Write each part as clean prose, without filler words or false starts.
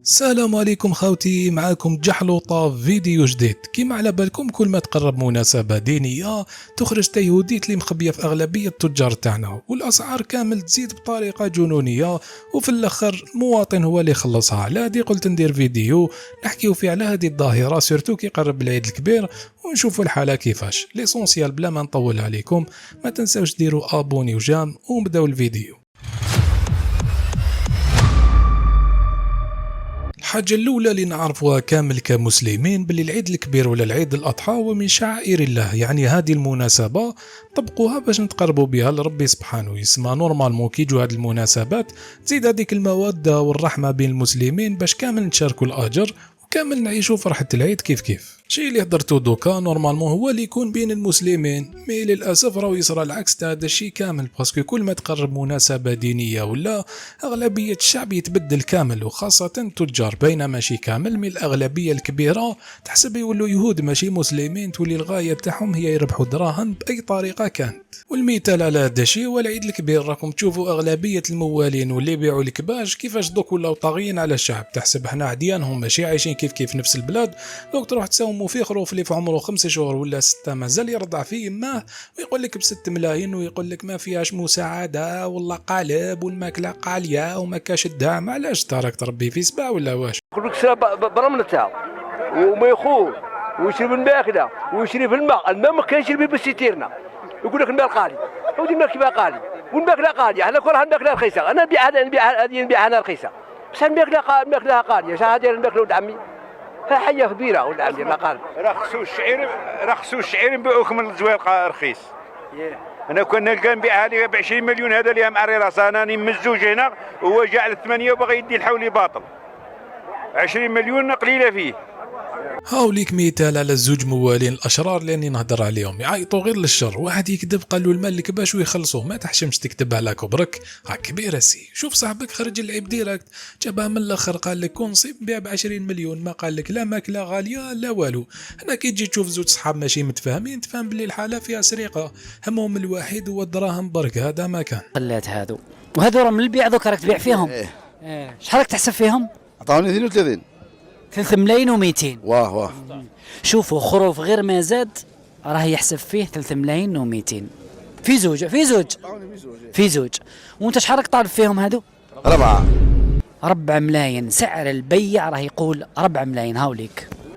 السلام عليكم خوتي، معاكم جحلوطة فيديو جديد. كيما على بالكم كل ما تقرب مناسبة دينية تخرج تيهوديت اللي مخبية في أغلبية التجار تاعنا، والأسعار كامل تزيد بطريقة جنونية، وفي الأخر المواطن هو اللي يخلصها. على هادي قلت ندير فيديو نحكيو فيه على هذه الظاهرة، سيرتو كي قرب العيد الكبير ونشوفوا الحالة كيفاش. ليسونسيال بلا ما نطول عليكم، ما تنساوش ديروا ابوني وجام ونبداو الفيديو. الحاجة الأولى اللي نعرفوها كامل كمسلمين باللي العيد الكبير ولا العيد الأضحى هو من شعائر الله، يعني هذه المناسبة طبقوها باش نتقربوا بها لربي سبحانه. يسمى نورمالمون كي يجوا هذه المناسبات تزيد هذيك المودة والرحمة بين المسلمين باش كامل نشاركوا الأجر وكامل نعيشوا فرحة العيد كيف. الشيء اللي هدرتو دوكا نورمالمون هو اللي يكون بين المسلمين، مي للاسف راهو يصرى العكس تاع هذا الشيء كامل، باسكو كل ما تقرب مناسبه دينيه ولا اغلبيه الشعب يتبدل كامل، وخاصه التجار، بينما ماشي كامل من الاغلبيه الكبيره تحسب يولوا يهود ماشي مسلمين، تولي الغايه تاعهم هي يربحوا دراهم باي طريقه كانت. والمثال على هذا الشيء هو العيد الكبير، راكم تشوفوا اغلبيه الموالين واللي يبيعوا الكباش كيفاش دوك ولاو طاغيين على الشعب، تحسب حنا عديانهم ماشي عايشين كيف نفس البلاد، دوك تروح تساوموا في خروف اللي في عمره 5 شهور ولا 6 مازال يرضع فيه ماه ويقول لك ب6 ملايين، ويقول لك ما فيهاش مساعده والله قالب والماكله قاليه وما كاش الدعم. علاش تراك تربي في سباع ولا واش؟ يقول لك شرب برمله تاعو وما يخوف ويشرب الماكله ويشري في الماء ما كانش يشرب بالستيرنا، يقول لك الماء قالي، ودي الماء كيفاه قالي والماكله قاليه، احنا كلها الماكله رخيصه، انا نبيعها انا رخيصه، بس الماكله قاليه، اش هذه الماكله ولد عمي حيه كبيره ولد عمي ما قال. رخصوا الشعير نبيعوكم الزويق رخيص. انا كنا نلقى نبيعها لي ب 20 مليون، هذا اللي معري راسه انا مزوج هنا وهو جعل 8 وبغى يدي الحولي باطل. 20 مليون قليله فيه. هاوليك مثال على الزوج موالين الاشرار اللي نهضر عليهم، يعيطوا غير للشر. واحد يكذب قال له المال لك باش ويخلصوه، ما تحشمش تكتب على كبرك، ها كبيره سي. شوف صاحبك خرج اللعيب ديريكت، جابها من الاخر قال لك كون نصيب نبيع ب 20 مليون، ما قال لك لا ماكله غاليه لا والو. هنا كي تجي تشوف زوج صحاب ماشي متفاهمين تفهم باللي الحاله فيها سرقه، همهم الواحد هو الدراهم برك، هذا ما كان. خلات هادو وهذو من البيع ذوك راك تبيع فيهم. شحال راك تحسب فيهم؟ عطاوني 32 3 ملايين و200. واه شوفوا خروف غير ما زاد راه يحسب فيه 3 ملايين و200 في زوج. وانت شحال راك طالب فيهم هادو؟ 4 ملايين. سعر البيع راه يقول 4 ملايين.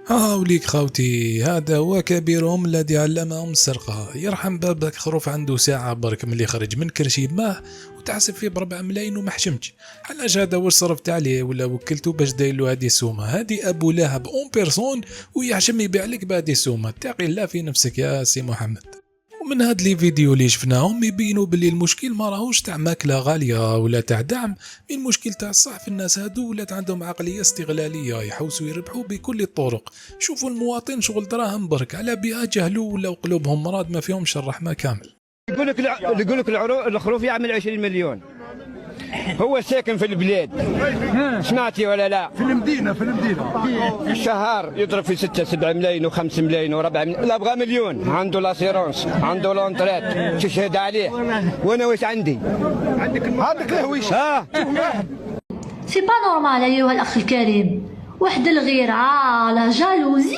هاوليك خوتي، هذا هو كبيرهم الذي علمهم السرقة. يرحم بابك، خروف عنده ساعة برك ملي خرج من كرشي ماه وتحسب فيه ب4 ملايين وما حشمتش. علاش هذا واش صرفت عليه ولا وكلته باش داير له هذه السومة؟ هذه ابو لهب اون بيرسون ويحشم يبيع لك بهذه السومة. اتقي الله في نفسك يا سي محمد. ومن هاد لي فيديو اللي شفناهم يبينوا باللي المشكل ما راهوش تاع ماكله غاليه ولا تاع دعم، من المشكل تاع الصح في الناس هادو ولات عندهم عقليه استغلاليه، يحوسوا يربحوا بكل الطرق. شوفوا المواطن شغل دراهم برك، على بها جهلوا ولا قلوبهم مرض ما فيهمش الرحمه كامل. يقول لك الخروف يعمل 20 مليون، هو ساكن في البلاد، سمعتي ولا لا؟ في المدينة الشهر يضرب في 6 7 ملايين و5 ملايين و4 ملايين، لا بغى مليون، عنده لاسيرونس، عنده لونتريت، تشهد عليه. وانا واش عندي؟ عندك الهويش. سي با نورمال ايها الاخ الكريم، واحد الغيرة لا جالوزي.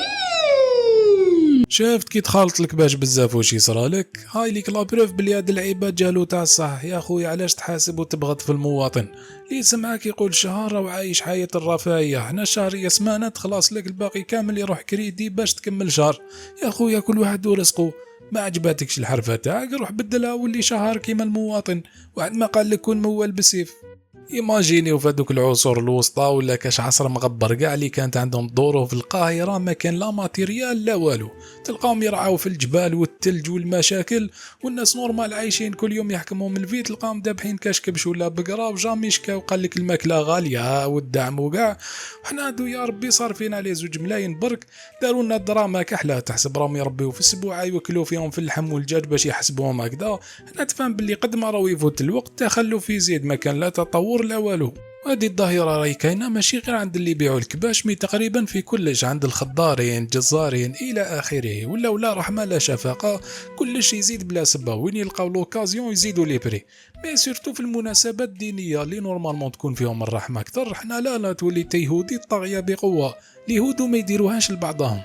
شافت كي تخالط لك باش بزاف واش يصرالك؟ هاي ليك لا بروف بلي هاد العباد جالو تاع الصح. يا خويا علاش تحاسب وتبغض في المواطن اللي يسمعك يقول شهر وعايش حياة الرفاهية؟ حنا شهرية سمانة تخلص لك الباقي كامل يروح كريدي باش تكمل شهر. يا خويا كل واحد ورزقه، ما عجباتكش الحرفة تاعك روح بدلها واللي شهر كيما المواطن. واحد ما قال لك كون موال بالسيف. ايماجيني وفي هذوك العصور الوسطى ولا كاش عصر مغبر كاع اللي كانت عندهم ظروف في القاهره ما كان لا ماتيريال لا والو، تلقاهم يرعاو في الجبال والثلج والمشاكل، والناس نورمال عايشين كل يوم يحكموا من الفيت، تلقاهم دابحين كاش كبش ولا بقره وجامي يشكاو قال لك الماكله غاليه والدعم وكاع. وحنا هادو يا ربي صارفين عليه 2 ملايين برك، داروا لنا الدراما كحله، تحسب راهم يربيو في السبوعه يوكلوا فيهم في اللحم والدجاج باش يحسبوهم هكذا. انا تفهم باللي قد ما راهو يفوت الوقت تخلف يزيد، ما كان لا تطور لا والو. هذه الظاهرة راهي كاينة ماشي غير عند اللي يبيعوا الكباش، مي تقريبا في كلش، عند الخضارين الجزارين إلى آخره، ولا رحمة لا شفقة، كلش يزيد بلا سبة، وين يلقاو لوكازيون يزيدوا لي بري. مي سورتو في المناسبات الدينية اللي نورمالمون تكون فيهم الرحمة أكثر، حنا لا تولي تيهودي الطاغية بقوة، اليهود ما يديروهاش لبعضهم.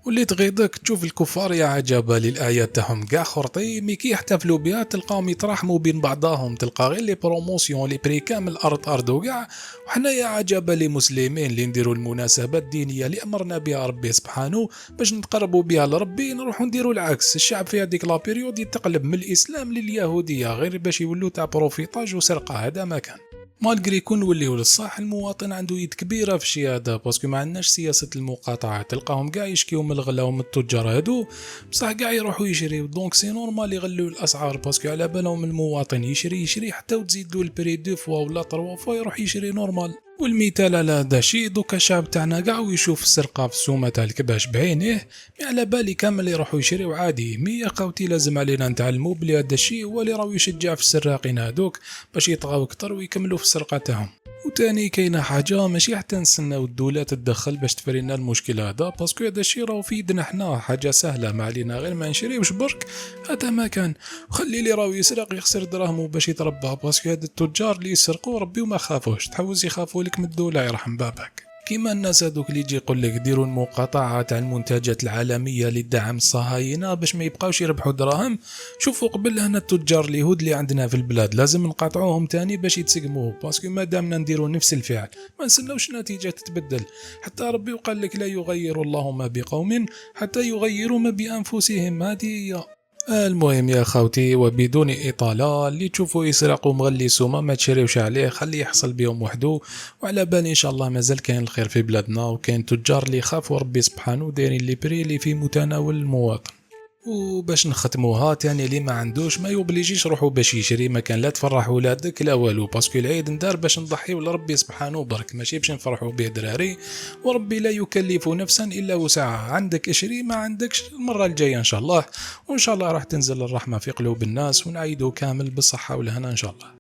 واللي تغيظك تشوف الكفار يا عجبا للآيات تاعهم كاع خرطي، مي كي يحتفلوا بها تلقاهم يتراحموا بين بعضهم، تلقى غير لي بروموسيون لي بري كامل أرض وكاع. وحنا يا عجبا لي مسلمين اللي نديروا المناسبات الدينية اللي أمرنا بها ربي سبحانه باش نتقربوا بها لربي، نروحوا نديروا العكس. الشعب في هذيك لابيريود يتقلب من الإسلام لليهودية غير باش يولوا تاع بروفيطاج وسرقة، هذا ما كان. مالغري كون نوليو للصح، المواطن عنده يد كبيره في الشيء هذا، باسكو ما عندناش سياسه المقاطعه، تلقاهم كاع يشكيو من الغلا ومن التجار هادو، بصح كاع يروحوا يشريو، دونك سي نورمال يغلوا الاسعار، باسكو على بالهم المواطن يشري حتى وتزيدوا البري دو فوا ولا تروا فوا يروح يشري نورمال. والمثال على هذا الشيء دوكا الشعب تاعنا كاع ويشوف السرقه في السومه تاع الكباش بعينيه، مي على بالي كامل يروحوا يشريو عادي. مي يا خوتي لازم علينا نتعلموا بلي هذا الشيء هو اللي راهو يشجع في السراقين هذوك باش يطغاو اكثر ويكملوا في السرقه تاعهم. وتاني كاينه حاجه، ماشي حتى نستناو الدوله تتدخل باش تفري لنا المشكل هذا، باسكو هذا الشيء راهو في يدنا حنا، حاجه سهله ما علينا غير ما نشريوش برك، هذا ما كان. وخلي اللي راهو يسرق يخسر دراهمه باش يتربى، باسكو هاد التجار اللي يسرقوا ربي وما خافوش، تحوز يخافوا لك من الدوله يرحم بابك. كيما الناس هذوك اللي يجي يقول لك ديروا المقاطعه تاع المنتجات العالميه لدعم الصهاينه باش ما يبقاوش يربحوا دراهم، شوفوا قبل هنا التجار اليهود اللي عندنا في البلاد لازم نقاطعوهم تاني باش يتسقموا، باسكو ما دامنا نديروا نفس الفعل ما نستناوش النتيجه تتبدل. حتى ربي وقال لك لا يغير الله ما بقوم حتى يغيروا ما بانفسهم، هذه هي. المهم يا خوتي وبدون إطالة، اللي تشوفوا يسرقوا مغلي سومة ما تشريوش عليه، خليه يحصل بيهم وحده. وعلى بالي إن شاء الله مازال كاين الخير في بلادنا، وكاين تجار اللي يخافوا ربي سبحانه دايرين لي بري اللي في متناول المواطن. وباش نختموها تاني، اللي ما عندوش ما يوبليجيش روحو باش يشري، ما كان لا تفرح ولادك لا والو، باسكو العيد ندار باش نضحيو لربي سبحانه برك، ماشي باش نفرحوا به دراري. وربي لا يكلف نفسا الا وسعها، عندك اشري ما عندكش المره الجايه ان شاء الله، وان شاء الله راح تنزل الرحمه في قلوب الناس ونعيدوا كامل بالصحه والهنا ان شاء الله.